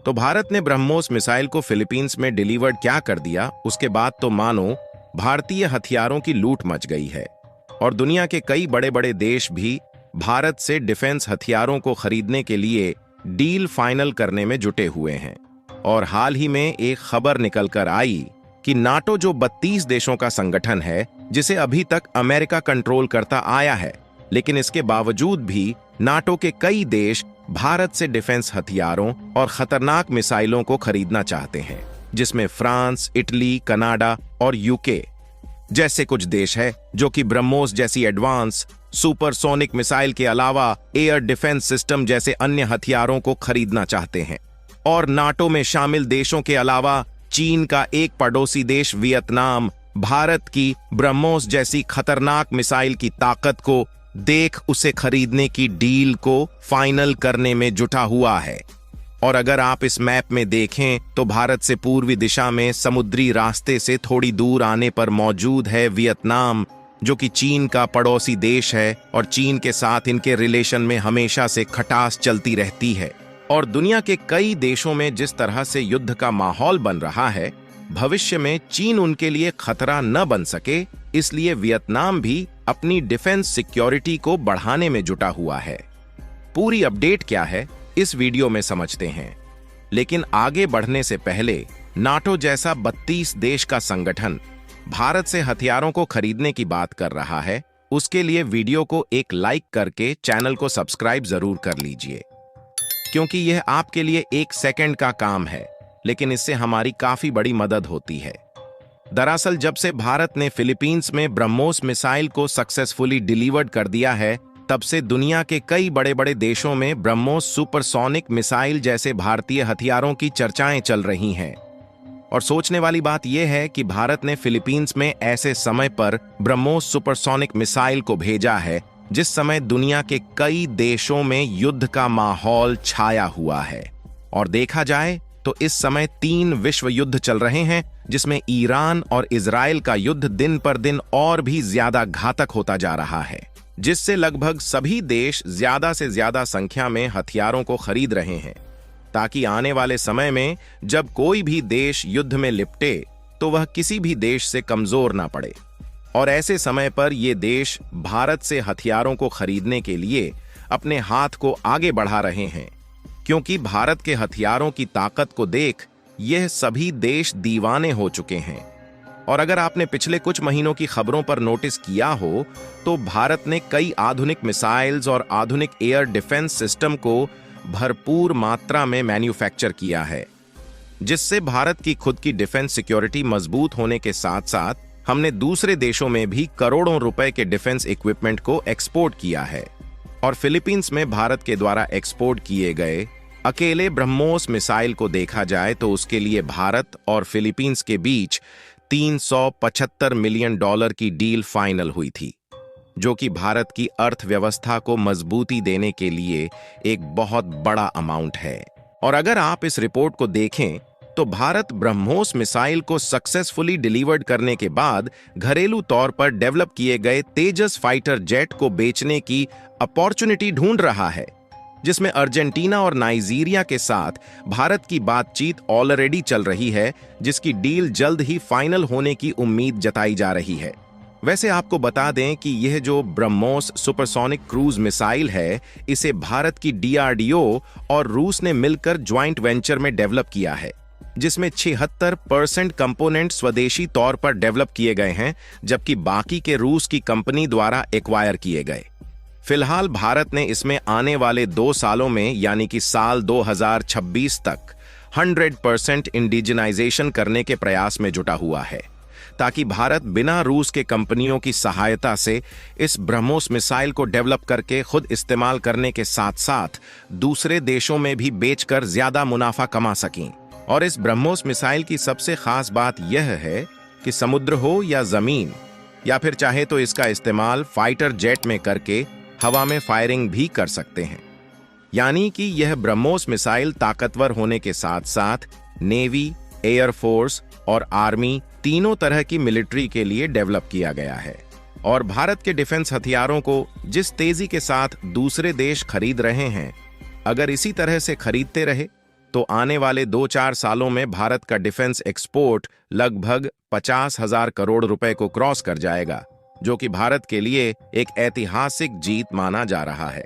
तो भारत ने ब्रह्मोस मिसाइल को फिलीपींस में डिलीवर्ड क्या कर दिया, उसके बाद तो मानो भारतीय हथियारों की लूट मच गई है और दुनिया के कई बड़े बड़े देश भी भारत से डिफेंस हथियारों को खरीदने के लिए डील फाइनल करने में जुटे हुए हैं। और हाल ही में एक खबर निकलकर आई कि नाटो, जो 32 देशों का संगठन है, जिसे अभी तक अमेरिका कंट्रोल करता आया है, लेकिन इसके बावजूद भी नाटो के कई देश भारत से डिफेंस हथियारों और खतरनाक मिसाइलों को खरीदना चाहते हैं, जिसमें फ्रांस, इटली, कनाडा और यूके जैसे कुछ देश है जो कि ब्रह्मोस जैसी एडवांस सुपरसोनिक मिसाइल के अलावा एयर डिफेंस सिस्टम जैसे अन्य हथियारों को खरीदना चाहते हैं। और नाटो में शामिल देशों के अलावा चीन का एक पड़ोसी देश वियतनाम भारत की ब्रह्मोस जैसी खतरनाक मिसाइल की ताकत को देख उसे खरीदने की डील को फाइनल करने में जुटा हुआ है। और अगर आप इस मैप में देखें तो भारत से पूर्वी दिशा में समुद्री रास्ते से थोड़ी दूर आने पर मौजूद है वियतनाम, जो कि चीन का पड़ोसी देश है और चीन के साथ इनके रिलेशन में हमेशा से खटास चलती रहती है। और दुनिया के कई देशों में जिस तरह से युद्ध का माहौल बन रहा है, भविष्य में चीन उनके लिए खतरा न बन सके, इसलिए वियतनाम भी अपनी डिफेंस सिक्योरिटी को बढ़ाने में जुटा हुआ है। पूरी अपडेट क्या है इस वीडियो में समझते हैं, लेकिन आगे बढ़ने से पहले नाटो जैसा 32 देश का संगठन भारत से हथियारों को खरीदने की बात कर रहा है, उसके लिए वीडियो को एक लाइक करके चैनल को सब्सक्राइब जरूर कर लीजिए, क्योंकि यह आपके लिए 1 सेकंड का काम है, लेकिन इससे हमारी काफी बड़ी मदद होती है। दरअसल जब से भारत ने फिलीपींस में ब्रह्मोस मिसाइल को सक्सेसफुली डिलीवर्ड कर दिया है, तब से दुनिया के कई बड़े बड़े देशों में ब्रह्मोस सुपरसोनिक मिसाइल जैसे भारतीय हथियारों की चर्चाएं चल रही हैं। और सोचने वाली बात यह है कि भारत ने फिलीपींस में ऐसे समय पर ब्रह्मोस सुपरसोनिक मिसाइल को भेजा है जिस समय दुनिया के कई देशों में युद्ध का माहौल छाया हुआ है। और देखा जाए तो इस समय 3 विश्व युद्ध चल रहे हैं, जिसमें ईरान और इजराइल का युद्ध दिन पर दिन और भी ज्यादा घातक होता जा रहा है, जिससे लगभग सभी देश ज्यादा से ज्यादा संख्या में हथियारों को खरीद रहे हैं, ताकि आने वाले समय में जब कोई भी देश युद्ध में लिपटे तो वह किसी भी देश से कमजोर ना पड़े। और ऐसे समय पर ये देश भारत से हथियारों को खरीदने के लिए अपने हाथ को आगे बढ़ा रहे हैं, क्योंकि भारत के हथियारों की ताकत को देख यह सभी देश दीवाने हो चुके हैं। और अगर आपने पिछले कुछ महीनों की खबरों पर नोटिस किया हो तो भारत ने कई आधुनिक मिसाइल्स और आधुनिक एयर डिफेंस सिस्टम को भरपूर मात्रा में मैन्युफैक्चर किया है, जिससे भारत की खुद की डिफेंस सिक्योरिटी मजबूत होने के साथ साथ हमने दूसरे देशों में भी करोड़ों रुपए के डिफेंस इक्विपमेंट को एक्सपोर्ट किया है। और फिलीपींस में भारत के द्वारा एक्सपोर्ट किए गए अकेले ब्रह्मोस मिसाइल को देखा जाए तो उसके लिए भारत और फिलीपींस के बीच $375 मिलियन की डील फाइनल हुई थी, जो कि भारत की अर्थव्यवस्था को मजबूती देने के लिए एक बहुत बड़ा अमाउंट है। और अगर आप इस रिपोर्ट को देखें तो भारत ब्रह्मोस मिसाइल को सक्सेसफुली डिलीवर्ड करने के बाद घरेलू तौर पर डेवलप किए गए तेजस फाइटर जेट को बेचने की अपॉर्चुनिटी ढूंढ रहा है, जिसमें अर्जेंटीना और नाइजीरिया के साथ भारत की बातचीत ऑलरेडी चल रही है, जिसकी डील जल्द ही फाइनल होने की उम्मीद जताई जा रही है। वैसे आपको बता दें कि यह जो ब्रह्मोस सुपरसोनिक क्रूज मिसाइल है, इसे भारत की DRDO और रूस ने मिलकर ज्वाइंट वेंचर में डेवलप किया है, जिसमें 76% कंपोनेंट स्वदेशी तौर पर डेवलप किए गए हैं, जबकि बाकी के रूस की कंपनी द्वारा एक्वायर किए गए। फिलहाल भारत ने इसमें आने वाले 2 सालों में, यानी कि साल 2026 तक 100% इंडिजिनाइजेशन करने के प्रयास में जुटा हुआ है, ताकि भारत बिना रूस के कंपनियों की सहायता से इस ब्रह्मोस मिसाइल को डेवलप करके खुद इस्तेमाल करने के साथ साथ दूसरे देशों में भी बेचकर ज्यादा मुनाफा कमा सकें। और इस ब्रह्मोस मिसाइल की सबसे खास बात यह है कि समुद्र हो या जमीन, या फिर चाहे तो इसका इस्तेमाल फाइटर जेट में करके हवा में फायरिंग भी कर सकते हैं। यानी कि यह ब्रह्मोस मिसाइल ताकतवर होने के साथ साथ नेवी, एयरफोर्स और आर्मी तीनों तरह की मिलिट्री के लिए डेवलप किया गया है। और भारत के डिफेंस हथियारों को जिस तेजी के साथ दूसरे देश खरीद रहे हैं, अगर इसी तरह से खरीदते रहे तो आने वाले 2-4 सालों में भारत का डिफेंस एक्सपोर्ट लगभग 50,000 करोड़ रुपए को क्रॉस कर जाएगा, जो कि भारत के लिए एक ऐतिहासिक जीत माना जा रहा है।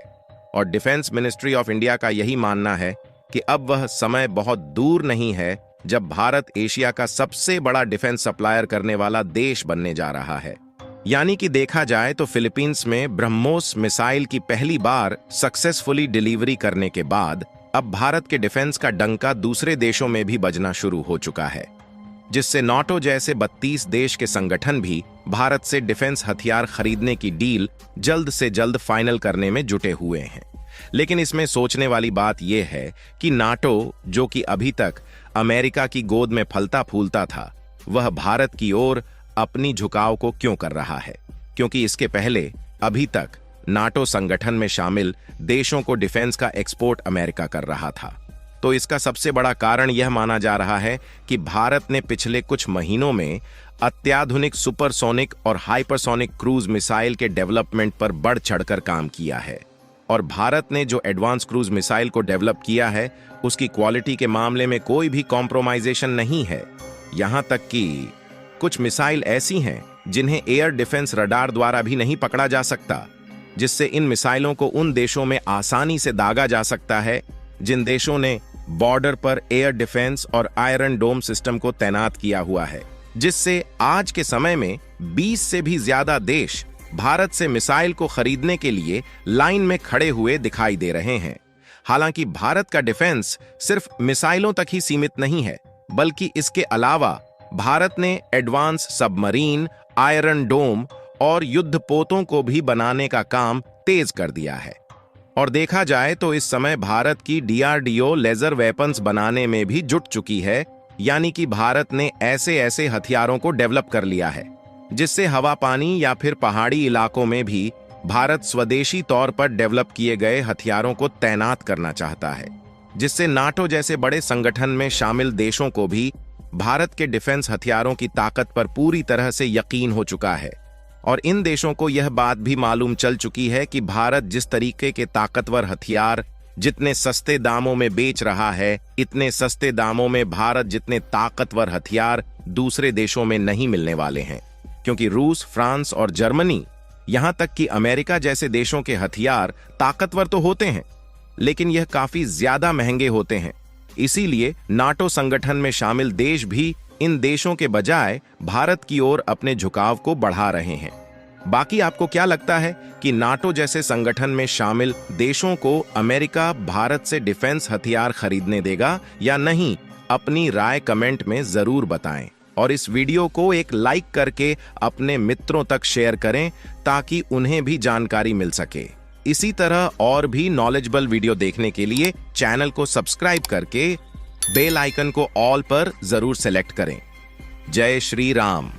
और डिफेंस मिनिस्ट्री ऑफ इंडिया का यही मानना है कि अब वह समय बहुत दूर नहीं है जब भारत एशिया का सबसे बड़ा डिफेंस सप्लायर करने वाला देश बनने जा रहा है। यानी कि देखा जाए तो फिलीपींस में ब्रह्मोस मिसाइल की पहली बार सक्सेसफुली डिलीवरी करने के बाद अब भारत के डिफेंस का डंका दूसरे देशों में भी बजना शुरू हो चुका है, जिससे नाटो जैसे 32 देश के संगठन भी भारत से डिफेंस हथियार खरीदने की डील जल्द से जल्द फाइनल करने में जुटे हुए हैं। लेकिन इसमें सोचने वाली बात यह है कि नाटो, जो कि अभी तक अमेरिका की गोद में फलता फूलता था, वह भारत की ओर अपनी झुकाव को क्यों कर रहा है? क्योंकि इसके पहले अभी तक नाटो संगठन में शामिल देशों को डिफेंस का एक्सपोर्ट अमेरिका कर रहा था। तो इसका सबसे बड़ा कारण यह माना जा रहा है कि भारत ने पिछले कुछ महीनों में अत्याधुनिक सुपरसोनिक और हाइपरसोनिक क्रूज मिसाइल के डेवलपमेंट पर बढ़ चढ़कर काम किया है। और भारत ने जो एडवांस क्रूज मिसाइल को डेवलप किया है, उसकी क्वालिटी के मामले में कोई भी कॉम्प्रोमाइजेशन नहीं है। यहां तक कि कुछ मिसाइल ऐसी हैं जिन्हें एयर डिफेंस रडार द्वारा भी नहीं पकड़ा जा सकता, जिससे इन मिसाइलों को उन देशों में आसानी से दागा जा सकता है जिन देशों ने बॉर्डर पर एयर डिफेंस और आयरन डोम सिस्टम को तैनात किया हुआ है, जिससे आज के समय में 20 से भी ज्यादा देश भारत से मिसाइल को खरीदने के लिए लाइन में खड़े हुए दिखाई दे रहे हैं। हालांकि भारत का डिफेंस सिर्फ मिसाइलों तक ही सीमित नहीं है, बल्कि इसके अलावा भारत ने एडवांस सबमरीन, आयरन डोम और युद्धपोतों को भी बनाने का काम तेज कर दिया है। और देखा जाए तो इस समय भारत की डीआरडीओ लेजर वेपन्स बनाने में भी जुट चुकी है, यानी कि भारत ने ऐसे ऐसे हथियारों को डेवलप कर लिया है जिससे हवा पानी या फिर पहाड़ी इलाकों में भी भारत स्वदेशी तौर पर डेवलप किए गए हथियारों को तैनात करना चाहता है, जिससे नाटो जैसे बड़े संगठन में शामिल देशों को भी भारत के डिफेंस हथियारों की ताकत पर पूरी तरह से यकीन हो चुका है। और इन देशों को यह बात भी मालूम चल चुकी है कि भारत जिस तरीके के ताकतवर हथियार जितने सस्ते दामों में बेच रहा है, इतने सस्ते दामों में भारत जितने ताकतवर हथियार दूसरे देशों में नहीं मिलने वाले हैं। क्योंकि रूस, फ्रांस और जर्मनी, यहां तक कि अमेरिका जैसे देशों के हथियार ताकतवर तो होते हैं, लेकिन यह काफी ज्यादा महंगे होते हैं। इसीलिए नाटो संगठन में शामिल देश भी इन देशों के बजाय भारत की ओर अपने झुकाव को बढ़ा रहे हैं। बाकी आपको क्या लगता है कि नाटो जैसे संगठन में शामिल देशों को अमेरिका भारत से डिफेंस हथियार खरीदने देगा या नहीं? अपनी राय कमेंट में जरूर बताएं और इस वीडियो को एक लाइक करके अपने मित्रों तक शेयर करें ताकि उन्हें भी जानकारी मिल सके। इसी तरह और भी नॉलेजेबल वीडियो देखने के लिए चैनल को सब्सक्राइब करके बेल आइकन को ऑल पर जरूर सेलेक्ट करें। जय श्री राम।